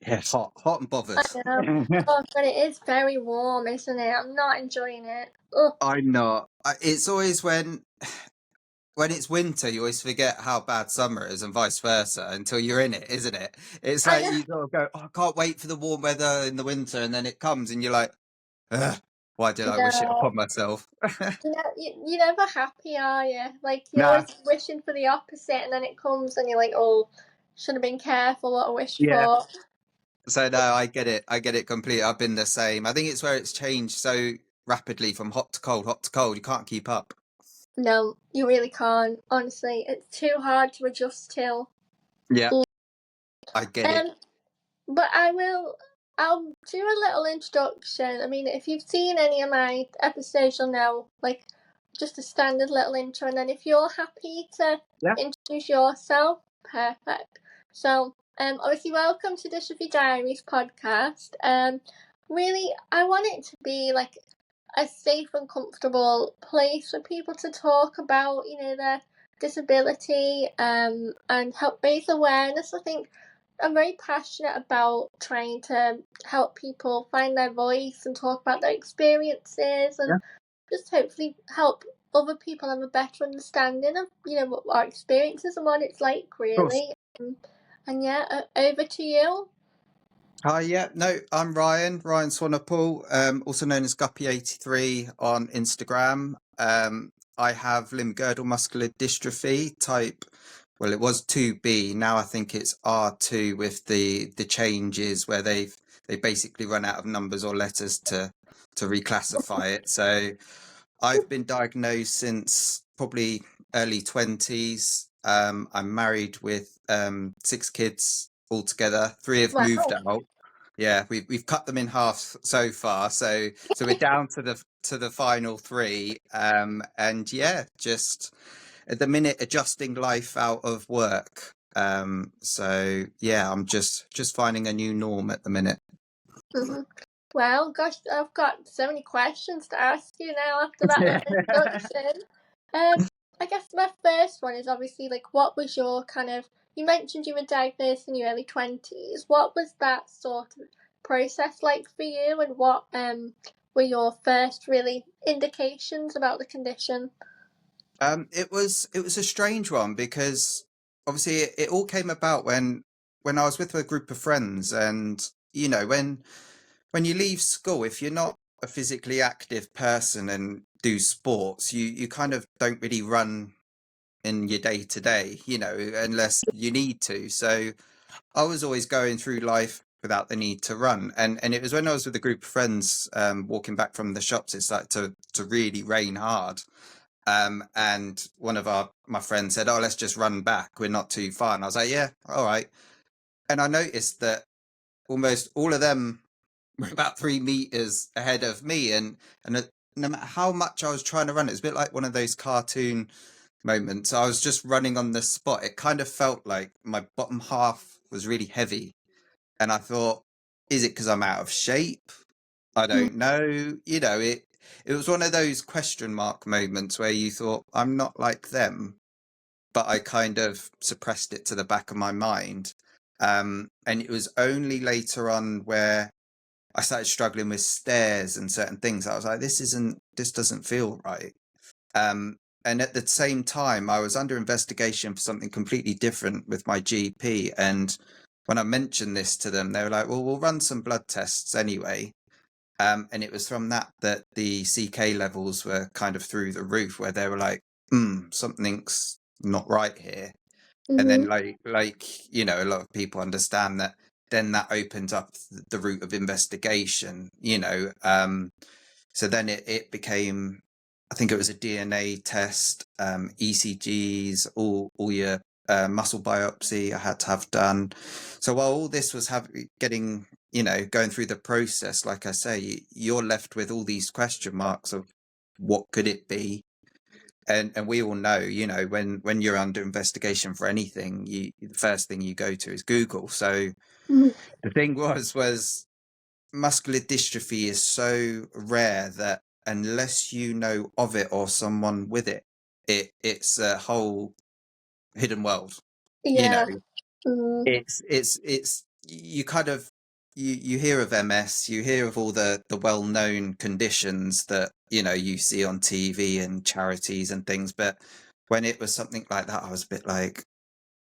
Yeah, hot and bothered. I know. Oh, but it is very warm, isn't it? I'm not enjoying it. Ugh. I'm not. It's always when it's winter, you always forget how bad summer is, and vice versa, until you're in it, isn't it? It's I like know. you sort of go, oh, I can't wait for the warm weather in the winter, and then it comes, and you're like, ugh, why did I wish it No. upon myself? You're never happy, are you? Like, you're Nah, always wishing for the opposite, and then it comes, and you're like, oh, should have been careful what I wished yeah. for. So no, I get it. I get it completely. I've been the same. I think it's where it's changed so rapidly from hot to cold, hot to cold. You can't keep up. No, you really can't. Honestly, it's too hard to adjust to. Yeah, I get it. But I'll do a little introduction. I mean, if you've seen any of my episodes, you'll know, like, just a standard little intro, and then if you're happy to Yeah. introduce yourself, perfect. So, obviously, welcome to Dystrophy Diaries podcast. Really, I want it to be like a safe and comfortable place for people to talk about, their disability, and help raise awareness. I think I'm very passionate about trying to help people find their voice and talk about their experiences, and just hopefully help other people have a better understanding of, what our experiences and what it's like, really. And yeah, over to you. Hi, yeah, no, I'm Ryan Swanepoel, also known as Guppy83 on Instagram. I have limb-girdle muscular dystrophy type. Well, it was 2B. Now I think it's R2 with the changes where they basically run out of numbers or letters to reclassify it. So I've been diagnosed since probably early 20s. I'm married with 6 kids altogether. 3 have moved out. Yeah, we've cut them in half so far. So we're down to the final 3. And yeah, just at the minute adjusting life out of work. So yeah, I'm just finding a new norm at the minute. Mm-hmm. Well, gosh, I've got so many questions to ask you now after that little introduction. I guess my first one is obviously, like, what was your you mentioned you were diagnosed in your early 20s. What was that sort of process like for you, and what were your first really indications about the condition? It was a strange one because obviously it all came about when I was with a group of friends, and when you leave school, if you're not a physically active person and do sports, you kind of don't really run in your day to day, unless you need to. So I was always going through life without the need to run, and it was when I was with a group of friends, walking back from the shops, it's like to really rain hard. And one of my friends said, oh, let's just run back, we're not too far. And I was like, yeah, all right. And I noticed that almost all of them were about 3 meters ahead of me, and no matter how much I was trying to run, it was a bit like one of those cartoon moments. I was just running on the spot. It kind of felt like my bottom half was really heavy, and I thought, is it because I'm out of shape? I don't know. It was one of those question mark moments where you thought, I'm not like them, but I kind of suppressed it to the back of my mind. And it was only later on where I started struggling with stairs and certain things. I was like, this doesn't feel right. And at the same time, I was under investigation for something completely different with my GP. And when I mentioned this to them, they were like, well, we'll run some blood tests anyway. And it was from that the CK levels were kind of through the roof, where they were like, something's not right here. And then like a lot of people understand that, then that opens up the route of investigation, so then it became, I think it was a DNA test, ECGs, all your muscle biopsy I had to have done. So while all this was going through the process, like I say, you're left with all these question marks of what could it be. And we all know, when you're under investigation for anything, the first thing you go to is Google. So the thing was muscular dystrophy is so rare that unless you know of it or someone with it's a whole hidden world. Yeah. It's you kind of you hear of MS, you hear of all the well-known conditions that, you see on TV and charities and things, but when it was something like that, I was a bit like,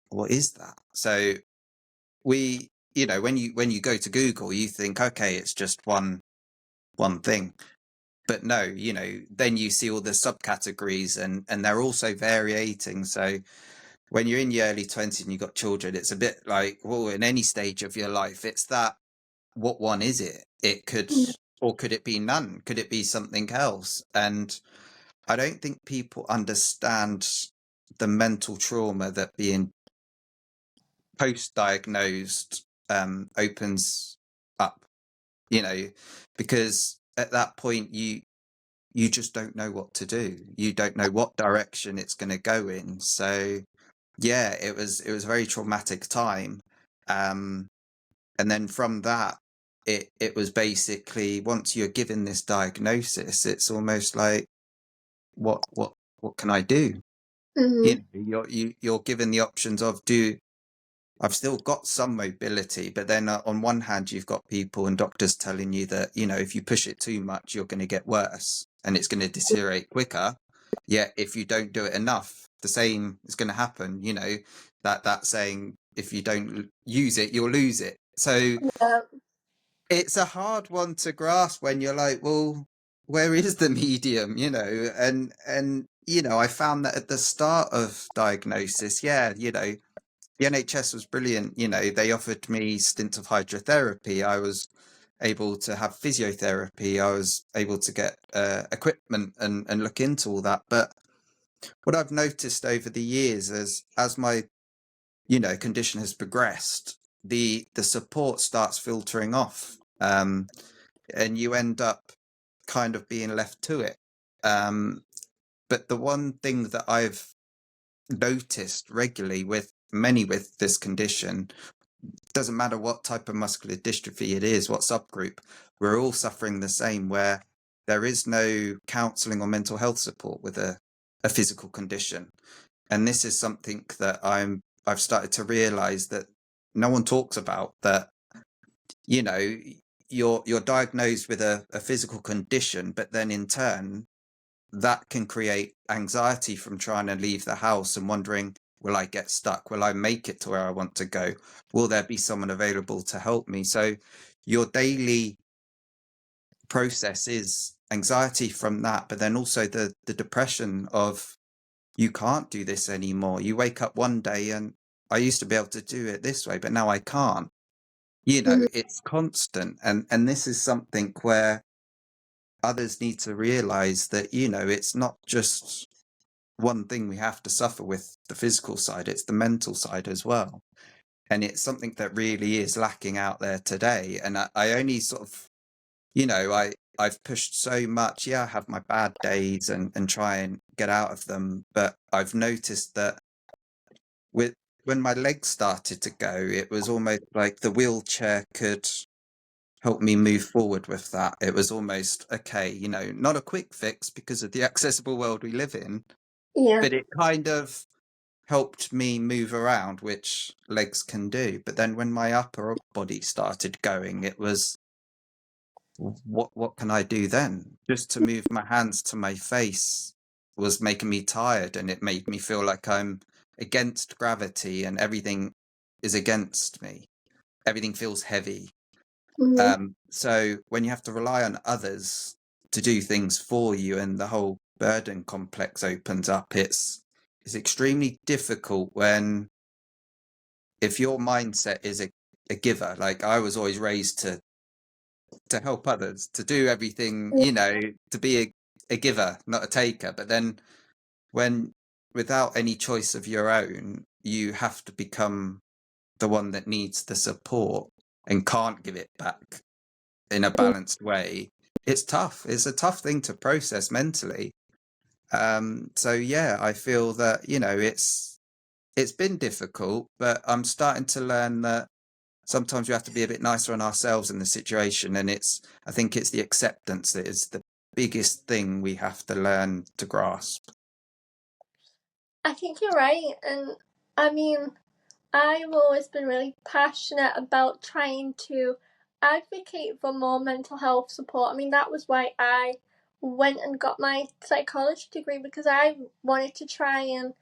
what is that? So when you go to Google, you think, okay, it's just one thing. But no, then you see all the subcategories, and they're also variating. So when you're in your early 20s and you've got children, it's a bit like, well, in any stage of your life, it's that, what one is it? It could, Mm. or could it be none? Could it be something else? And I don't think people understand the mental trauma that being post-diagnosed opens up, you know, because at that point you just don't know what to do. You don't know what direction it's going to go in. So yeah, it was a very traumatic time. Um, and then from that, it was basically, once you're given this diagnosis, it's almost like, what can I do? Mm-hmm. You're given the options of, I've still got some mobility, but then on one hand, you've got people and doctors telling you that, if you push it too much, you're going to get worse and it's going to deteriorate quicker. Yet if you don't do it enough, the same is going to happen. That saying, if you don't use it, you'll lose it. So Yeah. it's a hard one to grasp when you're like, well, where is the medium? And I found that at the start of diagnosis, yeah, the NHS was brilliant. They offered me stints of hydrotherapy. I was able to have physiotherapy. I was able to get equipment and look into all that. But what I've noticed over the years is, as my condition has progressed, the support starts filtering off, and you end up kind of being left to it. But the one thing that I've noticed regularly with many with this condition, doesn't matter what type of muscular dystrophy it is, what subgroup, we're all suffering the same, where there is no counseling or mental health support with a physical condition. And this is something that I've started to realize that no one talks about, that, you know, you're diagnosed with a physical condition, but then in turn, that can create anxiety from trying to leave the house and wondering, will I get stuck? Will I make it to where I want to go? Will there be someone available to help me? So your daily process is anxiety from that, but then also the depression of, you can't do this anymore. You wake up one day and, I used to be able to do it this way, but now I can't. Mm-hmm. It's constant. And this is something where others need to realize that, it's not just one thing we have to suffer with, the physical side, it's the mental side as well. And it's something that really is lacking out there today. And I only sort of, I've pushed so much. Yeah, I have my bad days and try and get out of them. But I've noticed that with when my legs started to go, it was almost like the wheelchair could help me move forward with that. It was almost, okay, not a quick fix because of the accessible world we live in, Yeah. but it kind of helped me move around, which legs can do. But then when my upper body started going, it was, what can I do then? Just to move my hands to my face was making me tired, and it made me feel like I'm against gravity and everything is against me. Everything feels heavy. Mm-hmm. So when you have to rely on others to do things for you, and the whole burden complex opens up, it's extremely difficult when, if your mindset is a giver, like I was always raised to help others, to do everything, to be a giver, not a taker. But then when, without any choice of your own, you have to become the one that needs the support and can't give it back in a balanced way, it's tough. It's a tough thing to process mentally. So yeah, I feel that, it's been difficult, but I'm starting to learn that sometimes we have to be a bit nicer on ourselves in the situation. And I think it's the acceptance that is the biggest thing we have to learn to grasp. I think you're right. And I mean, I've always been really passionate about trying to advocate for more mental health support. I mean, that was why I went and got my psychology degree, because I wanted to try and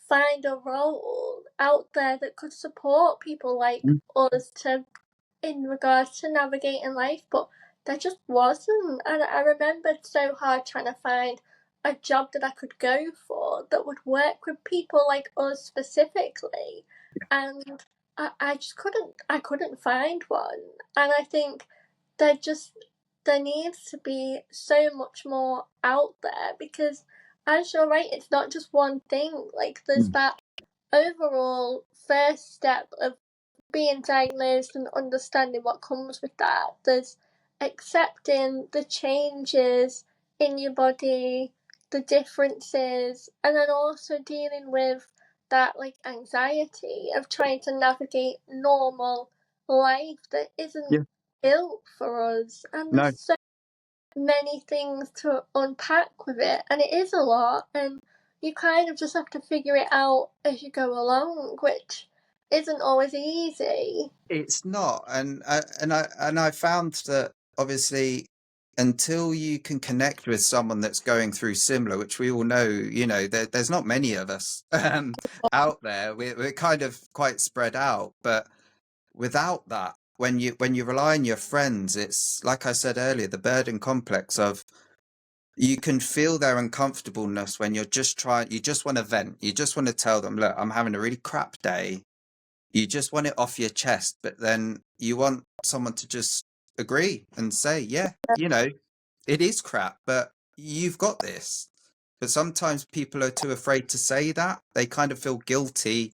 find a role out there that could support people like Mm. us to in regards to navigating life, but there just wasn't. And I remembered so hard trying to find a job that I could go for that would work with people like us specifically. And I just couldn't find one. And I think there just there needs to be so much more out there, because as you're right, it's not just one thing. Like, there's Mm. that overall first step of being diagnosed and understanding what comes with that. There's accepting the changes in your body, the differences, and then also dealing with that like anxiety of trying to navigate normal life that isn't Yeah. built for us. And there's No, so many things to unpack with it, and it is a lot, and you kind of just have to figure it out as you go along, which isn't always easy. it's not. And I found that obviously until you can connect with someone that's going through similar, which we all know, there's not many of us out there. We're kind of quite spread out, but without that, when you rely on your friends, it's like I said earlier, the burden complex of, you can feel their uncomfortableness when you just want to vent. You just want to tell them, look, I'm having a really crap day. You just want it off your chest, but then you want someone to just agree and say, yeah, it is crap, but you've got this. But sometimes people are too afraid to say that. They kind of feel guilty.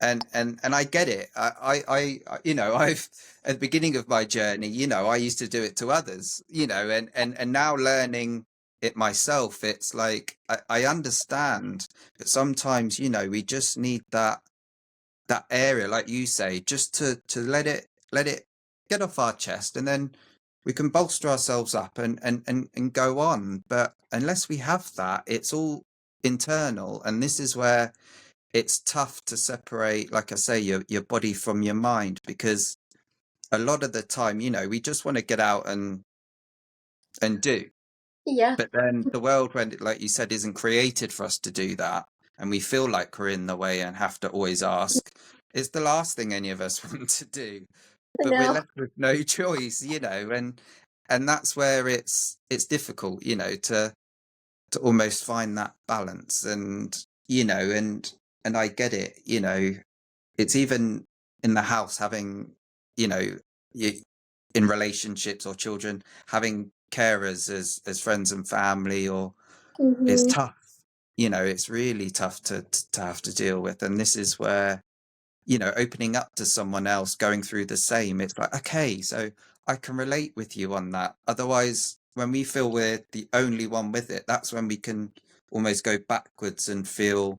And I get it. I've at the beginning of my journey, I used to do it to others, and now learning it myself, it's like I understand, but sometimes, we just need that area, like you say, just to let it get off our chest, and then we can bolster ourselves up and go on. But unless we have that, it's all internal, and this is where it's tough to separate, like I say, your body from your mind, because a lot of the time, we just want to get out and do. Yeah, But then the world, when like you said, isn't created for us to do that, and we feel like we're in the way and have to always ask, it's the last thing any of us want to do. I But we're know. left with no choice, and that's where it's difficult, to almost find that balance. And and I get it. It's even in the house, having, you know you, in relationships or children, having carers as friends and family, or it's Hmm. tough. It's really tough to have to deal with. And this is where, opening up to someone else going through the same, it's like, okay, so I can relate with you on that. Otherwise, when we feel we're the only one with it, that's when we can almost go backwards and feel,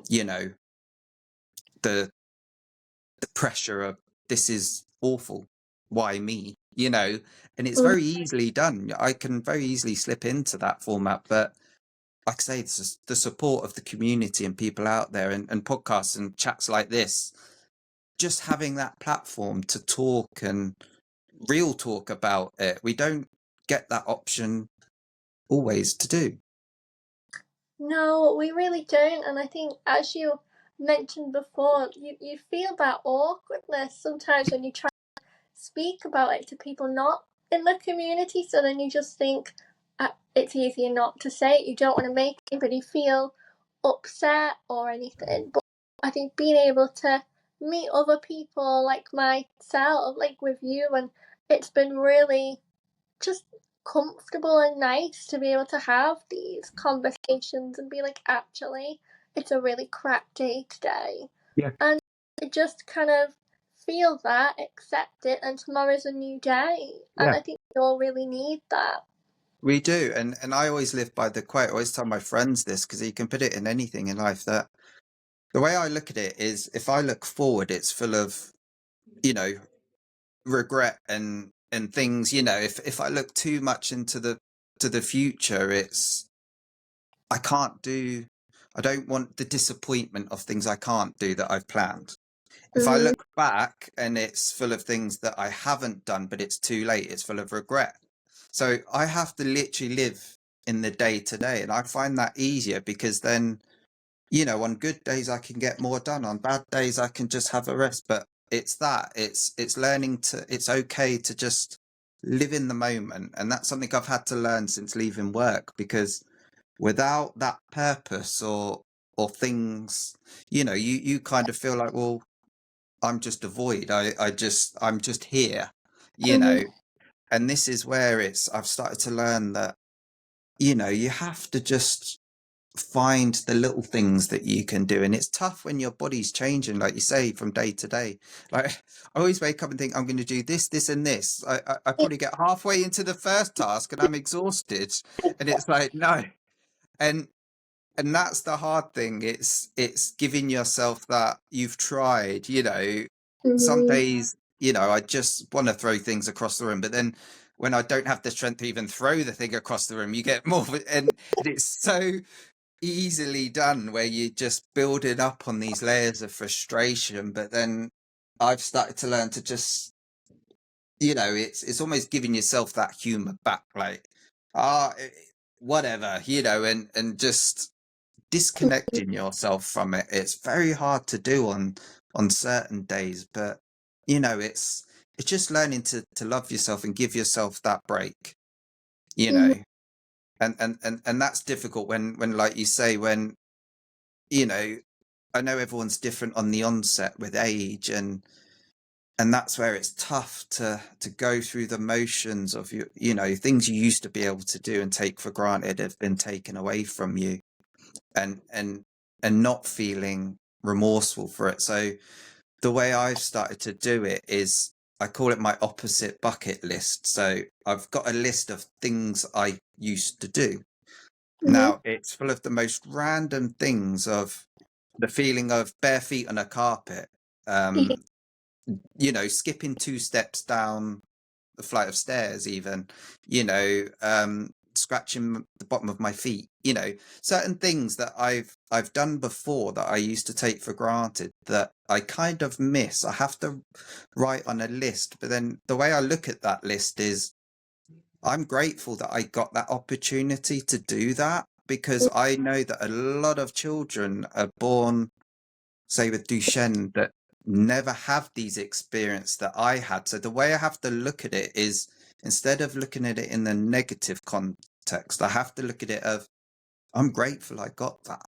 you know the the pressure of, this is awful, why me, and it's very easily done. I can very easily slip into that format. But like I say, it's just the support of the community and people out there, and podcasts and chats like this, just having that platform to talk and real talk about it. We don't get that option always to do. No, we really don't. And I think, as you mentioned before, you feel that awkwardness sometimes when you try to speak about it to people not in the community. So then you just think it's easier not to say it. You don't want to make anybody feel upset or anything. But I think being able to meet other people like myself, like with you, and it's been really just comfortable and nice to be able to have these conversations and be like, actually, it's a really crap day today. Yeah. And just kind of feel that, accept it, and tomorrow's a new day. And Yeah, I think we all really need that. we do. And I always live by the quote. I always tell my friends this, because you can put it in anything in life, that the way I look at it is, if I look forward, it's full of, you know, regret and things. If I look too much into the future, it's, I can't do, I don't want the disappointment of things I can't do that I've planned. If I Mhm. look back and it's full of things that I haven't done, but it's too late, it's full of regret. So I have to literally live in the day to day. And I find that easier because then, on good days I can get more done. On bad days I can just have a rest. But it's learning to, it's okay to just live in the moment. And that's something I've had to learn since leaving work, because without that purpose or things, you kind of feel like, well, I'm just a void. I'm just here, you Mhm. know. And this is where I've started to learn that, you have to just find the little things that you can do. And it's tough when your body's changing, like you say, from day to day. Like, I always wake up and think I'm going to do this, this, and this. I probably get halfway into the first task and I'm exhausted. And it's like, no. And that's the hard thing. It's giving yourself that you've tried. Some Mhm. days, I just want to throw things across the room, but then when I don't have the strength to even throw the thing across the room, you get more of it, and it's so easily done where you just build it up on these layers of frustration. But then I've started to learn to just, it's almost giving yourself that humor back, like, ah, whatever, and just disconnecting yourself from it. It's very hard to do on certain days, but it's just learning to love yourself and give yourself that break, you Mhm. know. And that's difficult when like you say, when you know I know everyone's different on the onset with age, and that's where it's tough to go through the motions of things you used to be able to do and take for granted have been taken away from you, and not feeling remorseful for it. So the way I've started to do it is, I call it my opposite bucket list. So I've got a list of things I used to do. Mhm. Now it's full of the most random things, of the feeling of bare feet on a carpet, Yeah. um, skipping 2 steps down the flight of stairs, even, scratching the bottom of my feet, certain things that I've done before that I used to take for granted, that I kind of miss. I have to write on a list, but then the way I look at that list is, I'm grateful that I got that opportunity to do that, because I know that a lot of children are born, say with Duchenne, that never have these experiences that I had. So the way I have to look at it is, instead of looking at it in the negative context, I have to look at it of, I'm grateful I got that.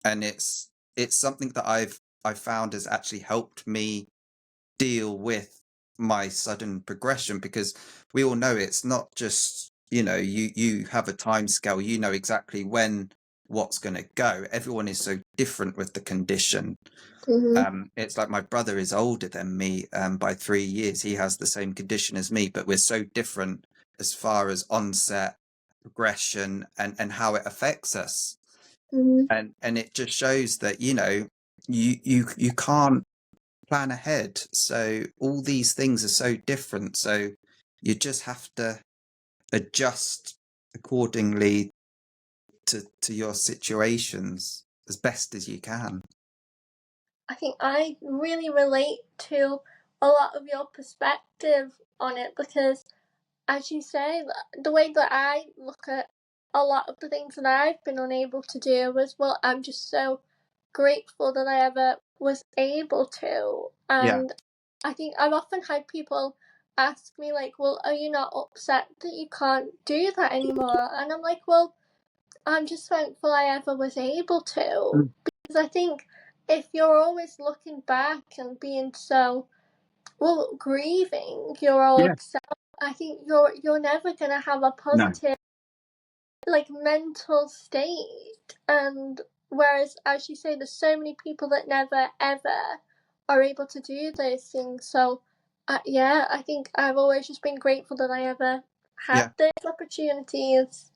And it's something that I've found has actually helped me deal with my sudden progression, because we all know it's not just, you have a time scale, exactly when what's going to go. Everyone is so different with the condition. Mhm. It's like, my brother is older than me by 3 years. He has the same condition as me, but we're so different as far as onset, progression, and how it affects us. Mhm. And it just shows that, you can't plan ahead. So all these things are so different. So you just have to adjust accordingly to your situations as best as you can. I think I really relate to a lot of your perspective on it because, as you say, the way that I look at a lot of the things that I've been unable to do was, well, I'm just so grateful that I ever was able to. Yeah. And I think I've often had people ask me, like, well, are you not upset that you can't do that anymore? And I'm like, well, I'm just thankful I ever was able to. Mm. Because I think if you're always looking back and being so, well, grieving your Yeah. old self, I think you're never gonna have a No. positive, like, mental state. And whereas, as you say, there's so many people that never ever are able to do those things. So yeah, I think I've always just been grateful that I ever had Yeah. those opportunities.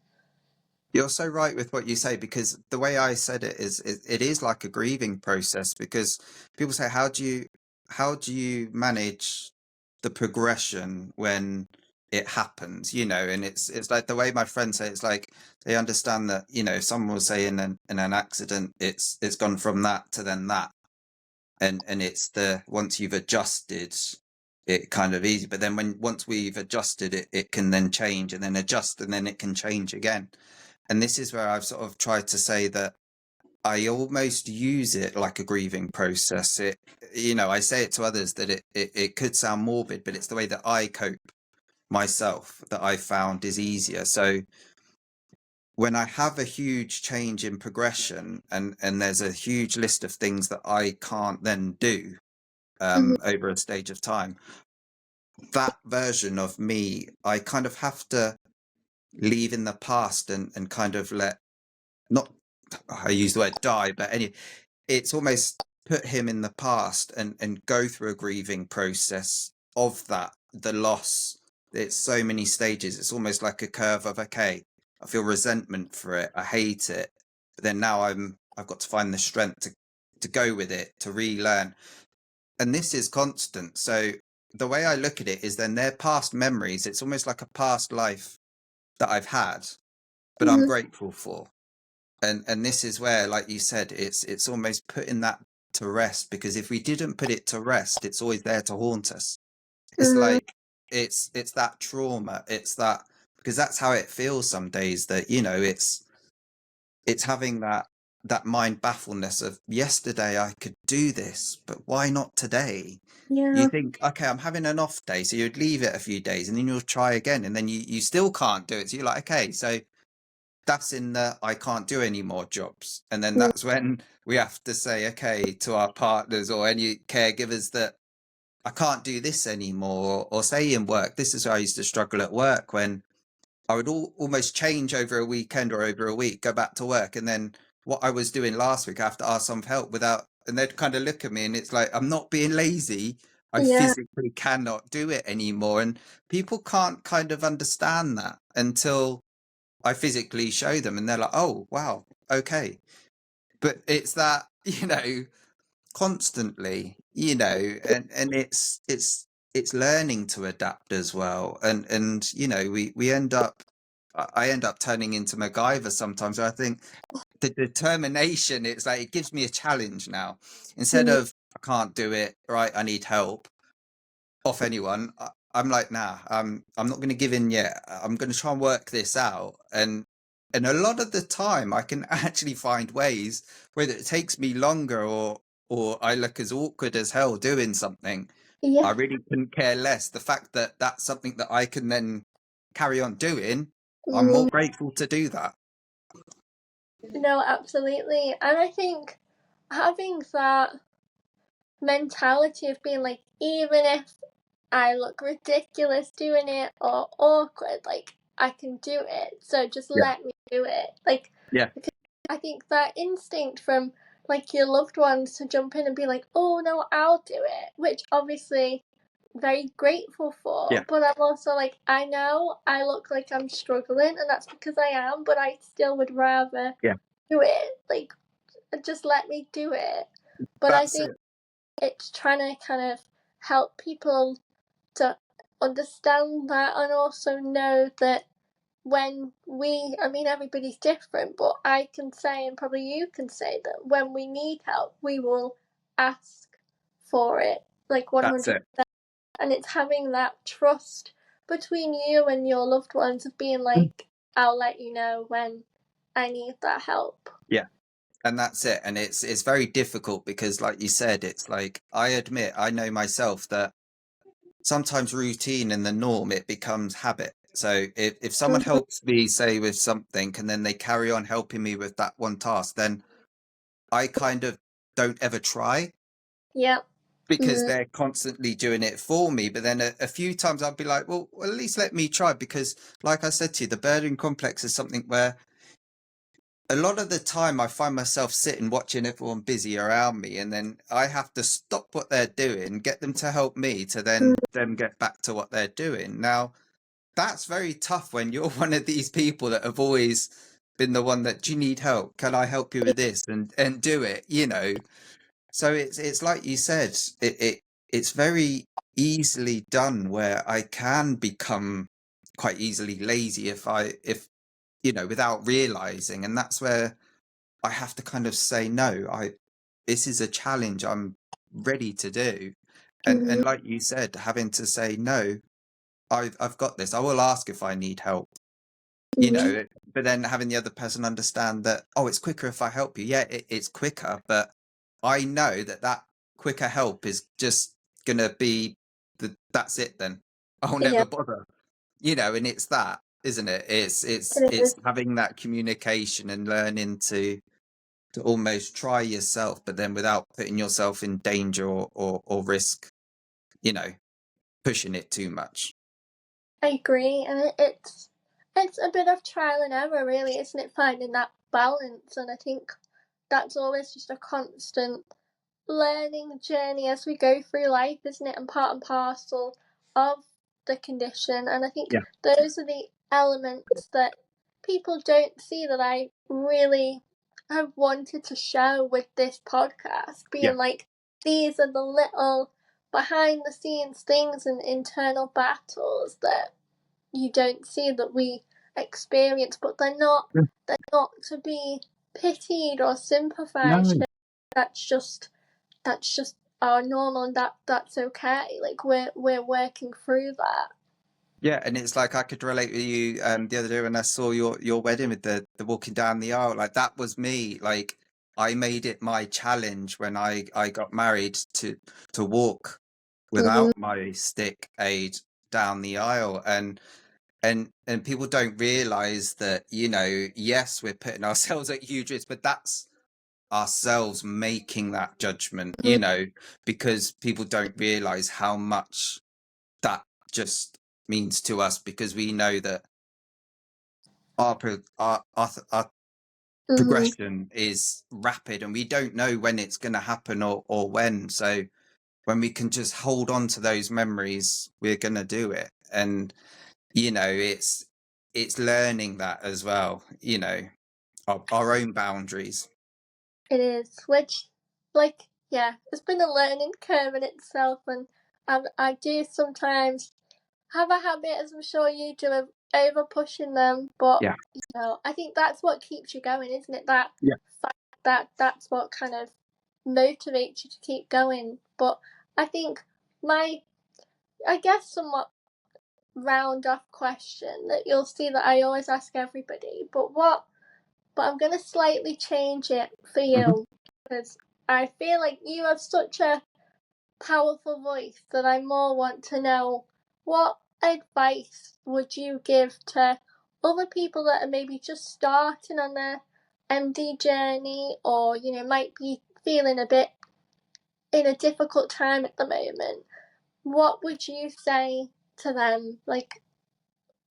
You're so right with what you say, because the way I said it is, it is like a grieving process, because people say, how do you manage the progression when it happens, and it's like the way my friends say, it's like, they understand that, if someone will say in an accident, it's gone from that to then that. and it's the once you've adjusted it kind of easy, but then once we've adjusted it, it can then change and then adjust and then it can change again. And this is where I've sort of tried to say that I almost use it like a grieving process. It, I say it to others that it could sound morbid, but it's the way that I cope myself that I found is easier. So when I have a huge change in progression and there's a huge list of things that I can't then do Mhm. over a stage of time, that version of me, I kind of have to leave in the past and kind of let, not, I use the word die, but anyway, it's almost put him in the past and go through a grieving process of that, the loss. It's so many stages. It's almost like a curve of, okay, I feel resentment for it. I hate it. But then now I've got to find the strength to go with it, to relearn. And this is constant. So the way I look at it is then they're past memories. It's almost like a past life that I've had, but I'm Mhm. grateful for. And this is where, like you said, it's almost putting that to rest, because if we didn't put it to rest, it's always there to haunt us. It's Mhm. like it's that trauma. It's that, because that's how it feels some days, that it's having that mind baffleness of, yesterday I could do this, but why not today? You Yeah. think, okay, I'm having an off day, so you'd leave it a few days and then you'll try again, and then you still can't do it. So you're like, okay, so that's in the I can't do any more jobs. And then Mm. that's when we have to say, okay, to our partners or any caregivers, that I can't do this anymore. Or say in work, this is where I used to struggle at work, when I would almost change over a weekend or over a week, go back to work, and then what I was doing last week, I have to ask some help without, and they'd kind of look at me and it's like, I'm not being lazy. I Yeah. physically cannot do it anymore. And people can't kind of understand that until I physically show them, and they're like, oh, wow, okay. But it's that, constantly, and it's learning to adapt as well. And we end up, I end up turning into MacGyver sometimes. I think the determination, it's like, it gives me a challenge now. Instead Mhm. of, I can't do it, right, I need help off anyone, I'm like, nah, I'm not going to give in yet. I'm going to try and work this out. And a lot of the time I can actually find ways, whether it takes me longer or I look as awkward as hell doing something, I Yeah. really couldn't care less. The fact that that's something that I can then carry on doing, I'm more Mhm. grateful to do that. No, absolutely. And I think having that mentality of being like, even if I look ridiculous doing it or awkward, like, I can do it. So just Yeah. let me do it. Like, Yeah. because I think that instinct from like your loved ones to jump in and be like, oh no, I'll do it, which obviously very grateful for. Yeah. But I'm also like, I know I look like I'm struggling, and that's because I am, but I still would rather Yeah. do it. Like, just let me do it. But I That's think it. it's trying to kind of help people to understand that and also know that when I mean, everybody's different, but I can say, and probably you can say, that when we need help, we will ask for it, like That's 100%. it. And it's having that trust between you and your loved ones of being like, I'll let you know when I need that help. Yeah. And that's it. And it's very difficult because, like you said, it's like, I admit, I know myself that sometimes routine and the norm, it becomes habit. So if someone Mm-hmm. helps me, say, with something, and then they carry on helping me with that one task, then I kind of don't ever try, Yeah. because Mm-hmm. they're constantly doing it for me. But then a few times I'll be like, well, at least let me try, because like I said to you, the burden complex is something where a lot of the time I find myself sitting watching everyone busy around me, and then I have to stop what they're doing, get them to help me, to then them get back to what they're doing. Now, that's very tough when you're one of these people that have always been the one that, do you need help? Can I help you with this? And do it. So it's like you said, it's very easily done, where I can become quite easily lazy if without realizing. And that's where I have to kind of say, no, this is a challenge. I'm ready to do. And Mhm. like you said, having to say, no, I've got this. I will ask if I need help, Mhm. but then having the other person understand that, oh, it's quicker if I help you. Yeah, it's quicker, but I know that that quicker help is just gonna be that's it then. I'll Yeah, never bother, and it's that, isn't it? It's it's it it's is. having that communication and learning to almost try yourself, but then without putting yourself in danger or risk, you know, pushing it too much. I agree, and it's a bit of trial and error, really, isn't it? Finding that balance, and I think that's always just a constant learning journey as we go through life, isn't it? And part and parcel of the condition. And I think Yeah. those are the elements that people don't see that I really have wanted to show with this podcast, Yeah. being like, these are the little behind the scenes things and internal battles that you don't see that we experience, but Yeah. they're not to be pitied or sympathized No. with. That's just our normal, and that's okay. Like we're working through that. Yeah, and it's like I could relate with you the other day when I saw your wedding with the walking down the aisle. Like that was me. Like I made it my challenge when I got married to walk Mhm. without my stick aid down the aisle. And people don't realize that, yes, we're putting ourselves at huge risk, but that's ourselves making that judgment, Mhm. because people don't realize how much that just means to us, because we know that our Mhm. progression is rapid and we don't know when it's going to happen or when. So when we can just hold on to those memories, we're going to do it. And it's learning that as well, our own boundaries. It is, which, like, yeah, it's been a learning curve in itself, and I do sometimes have a habit, as I'm sure you do, of over pushing them. But Yeah. I think that's what keeps you going, isn't it? That Yeah. fact, that's what kind of motivates you to keep going. But I think my, I guess, somewhat round off question that you'll see that I always ask everybody, but I'm gonna slightly change it for Hmm. you because I feel like you have such a powerful voice that I more want to know, what advice would you give to other people that are maybe just starting on their MD journey, or might be feeling a bit in a difficult time at the moment? What would you say to them? Like,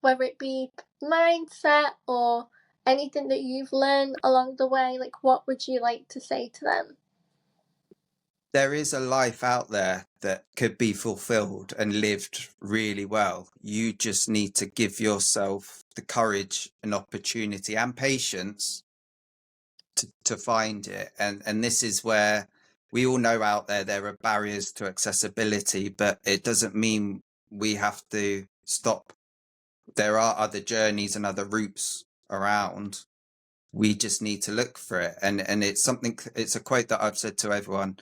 whether it be mindset or anything that you've learned along the way, like what would you like to say to them? There is a life out there that could be fulfilled and lived really well. You just need to give yourself the courage and opportunity and patience to find it. And this is where we all know out there are barriers to accessibility, but it doesn't mean we have to stop. There are other journeys and other routes around. We just need to look for it. And it's a quote that I've said to everyone.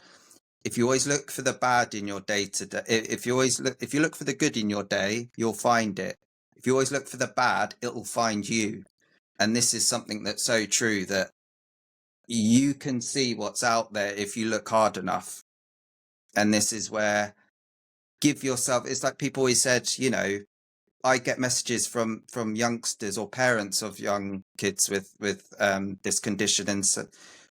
If you always look for the bad in your day to day, if you look for the good in your day, you'll find it. If you always look for the bad, it'll find you. And this is something that's so true, that you can see what's out there if you look hard enough. And this is where, give yourself, it's like people always said, I get messages from youngsters or parents of young kids with this condition, and so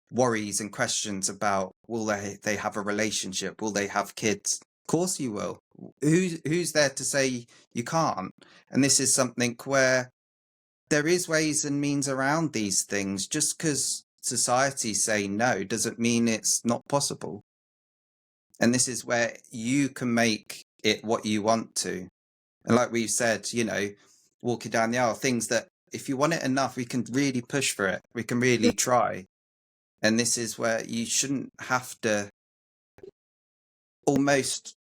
worries and questions about, will they have a relationship, will they have kids? Of course you will. Who's there to say you can't? And this is something where there is ways and means around these things. Just because society say no doesn't mean it's not possible. And this is where you can make it what you want to. And like we've said, walking down the aisle, things that if you want it enough, we can really push for it. We can really try. And this is where you shouldn't have to almost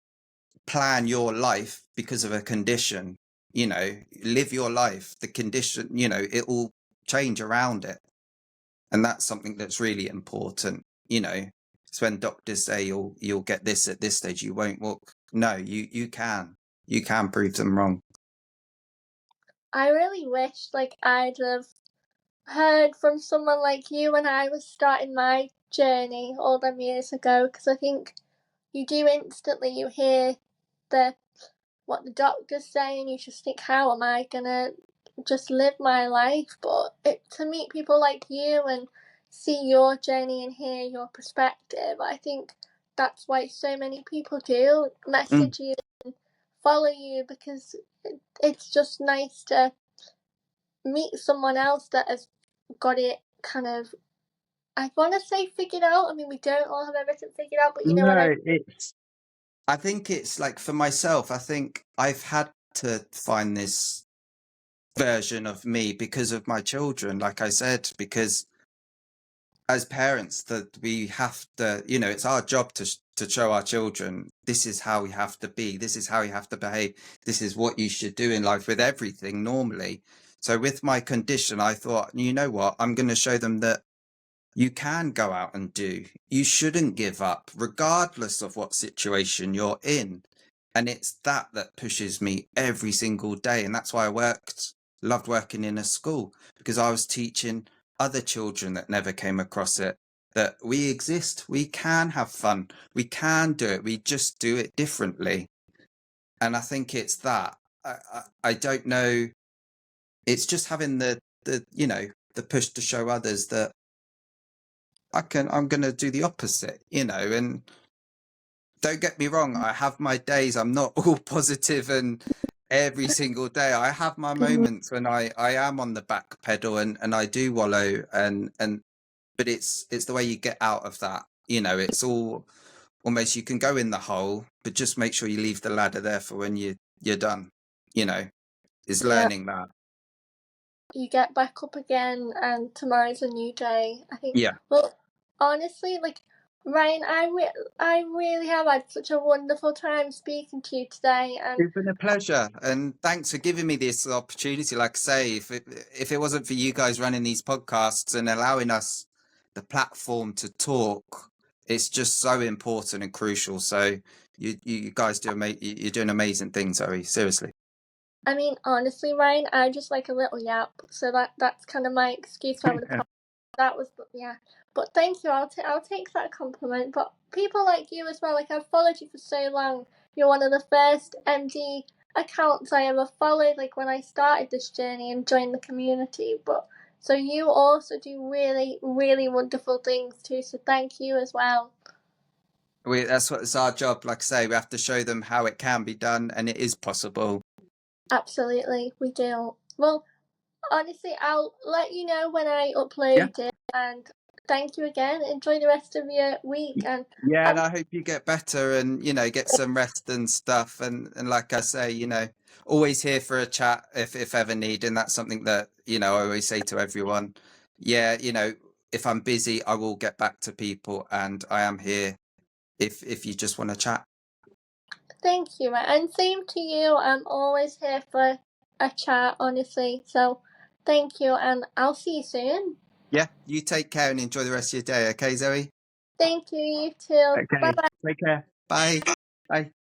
plan your life because of a condition. Live your life. The condition, it will change around it. And that's something that's really important, So when doctors say you'll get this at this stage, you won't walk. No, you can prove them wrong. I really wish like I'd have heard from someone like you when I was starting my journey all them years ago, because I think you do instantly, you hear the what the doctors say and you just think, how am I gonna just live my life? But to meet people like you and see your journey and hear your perspective, I think that's why so many people do Mm. message you and follow you, because it's just nice to meet someone else that has got it kind of, I want to say figured out. I mean, we don't all have everything figured out, but you know what I No, I think it's like for myself, I think I've had to find this version of me because of my children, like I said, because as parents that we have to, it's our job to show our children this is how we have to be, this is how you have to behave, this is what you should do in life with everything normally. So with my condition, I thought, you know what, I'm going to show them that you can go out and do. You shouldn't give up, regardless of what situation you're in. And it's that pushes me every single day. And that's why loved working in a school, because I was teaching other children that never came across it that we exist, we can have fun, we can do it, we just do it differently. And I think it's that. I don't know. It's just having the push to show others that I'm going to do the opposite, and don't get me wrong. I have my days. I'm not all positive and every single day. I have my moments when I am on the back pedal and I do wallow but it's the way you get out of that. It's all almost, you can go in the hole, but just make sure you leave the ladder there for when you're done, is yeah, learning that. you get back up again and tomorrow's a new day. I think, Yeah. well, honestly, like, Ryan, I really have had such a wonderful time speaking to you today, and It's been a pleasure, and thanks for giving me this opportunity. Like I say, if it wasn't for you guys running these podcasts and allowing us the platform to talk, it's just so important and crucial. So you guys you're doing amazing things, Zoe. Seriously. I mean, honestly, Ryan, I just like a little yap, so that's kind of my excuse for having a that was, yeah. But thank you. I'll take that compliment. But people like you as well. Like, I've followed you for so long. You're one of the first MD accounts I ever followed. Like when I started this journey and joined the community. But so you also do really really wonderful things too. So thank you as well. That's what it's our job. Like I say, we have to show them how it can be done, and it is possible. Absolutely, we do. Well, honestly, I'll let you know when I Yeah. upload it. And thank you again. Enjoy the rest of your week. And Yeah, and I hope you get better and get some rest and stuff. And like I say, always here for a chat if ever need. And that's something that I always say to everyone. Yeah, if I'm busy, I will get back to people, and I am here if you just want to chat. thank you, and same to you. I'm always here for a chat, honestly. So thank you, and I'll see you soon. Yeah, you take care and enjoy the rest of your day. Okay, Zoe. Thank you, you too. Bye Okay. bye. Take care. Bye. Bye.